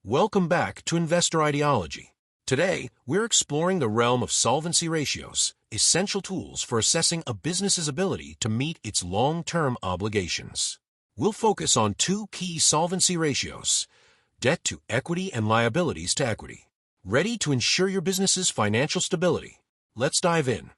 Welcome back to Investor Ideology. Today, we're exploring the realm of solvency ratios, essential tools for assessing a business's ability to meet its long-term obligations. We'll focus on two key solvency ratios: debt to equity and liabilities to equity. Ready to ensure your business's financial stability? Let's dive in.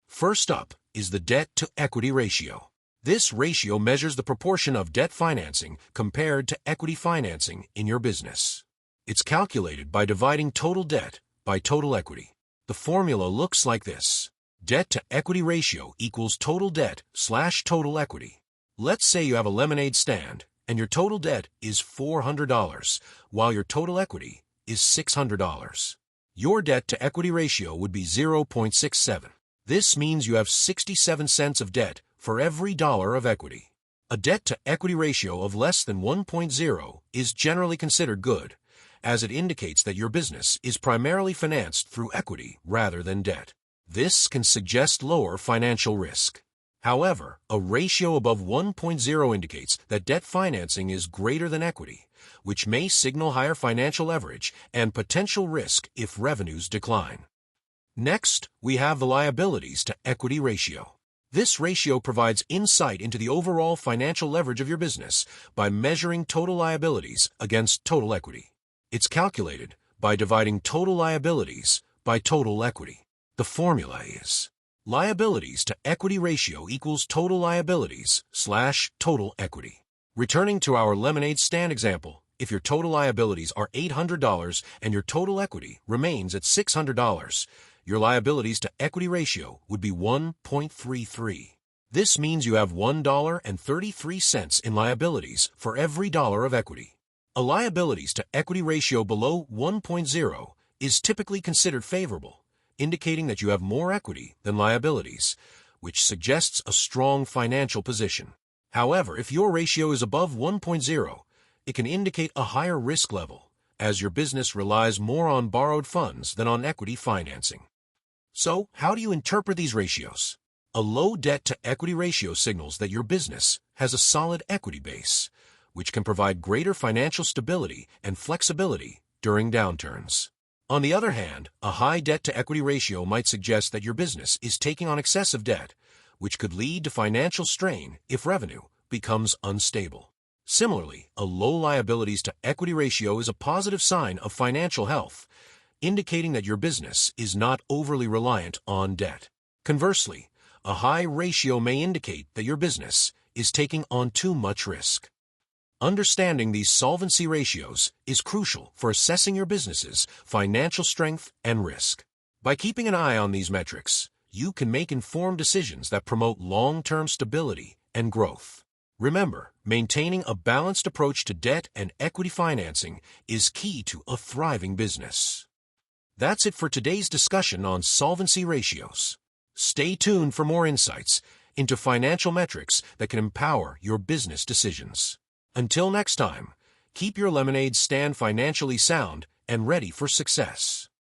First up is the debt to equity ratio. This ratio measures the proportion of debt financing compared to equity financing in your business. It's calculated by dividing total debt by total equity. The formula looks like this: debt to equity ratio equals total debt / total equity. Let's say you have a lemonade stand and your total debt is $400, while your total equity is $600. Your debt to equity ratio would be 0.67. This means you have 67 cents of debt for every dollar of equity. A debt-to-equity ratio of less than 1.0 is generally considered good, as it indicates that your business is primarily financed through equity rather than debt. This can suggest lower financial risk. However, a ratio above 1.0 indicates that debt financing is greater than equity, which may signal higher financial leverage and potential risk if revenues decline. Next, we have the liabilities to equity ratio. This ratio provides insight into the overall financial leverage of your business by measuring total liabilities against total equity. It's calculated by dividing total liabilities by total equity. The formula is liabilities to equity ratio equals total liabilities / total equity. Returning to our lemonade stand example, if your total liabilities are $800 and your total equity remains at $600, your liabilities to equity ratio would be 1.33. This means you have $1.33 in liabilities for every dollar of equity. A liabilities to equity ratio below 1.0 is typically considered favorable, indicating that you have more equity than liabilities, which suggests a strong financial position. However, if your ratio is above 1.0, it can indicate a higher risk level, as your business relies more on borrowed funds than on equity financing. So, how do you interpret these ratios? A low debt-to-equity ratio signals that your business has a solid equity base, which can provide greater financial stability and flexibility during downturns. On the other hand, a high debt-to-equity ratio might suggest that your business is taking on excessive debt, which could lead to financial strain if revenue becomes unstable. Similarly, a low liabilities to equity ratio is a positive sign of financial health, indicating that your business is not overly reliant on debt. Conversely, a high ratio may indicate that your business is taking on too much risk. Understanding these solvency ratios is crucial for assessing your business's financial strength and risk. By keeping an eye on these metrics, you can make informed decisions that promote long-term stability and growth. Remember, maintaining a balanced approach to debt and equity financing is key to a thriving business. That's it for today's discussion on solvency ratios. Stay tuned for more insights into financial metrics that can empower your business decisions. Until next time, keep your lemonade stand financially sound and ready for success.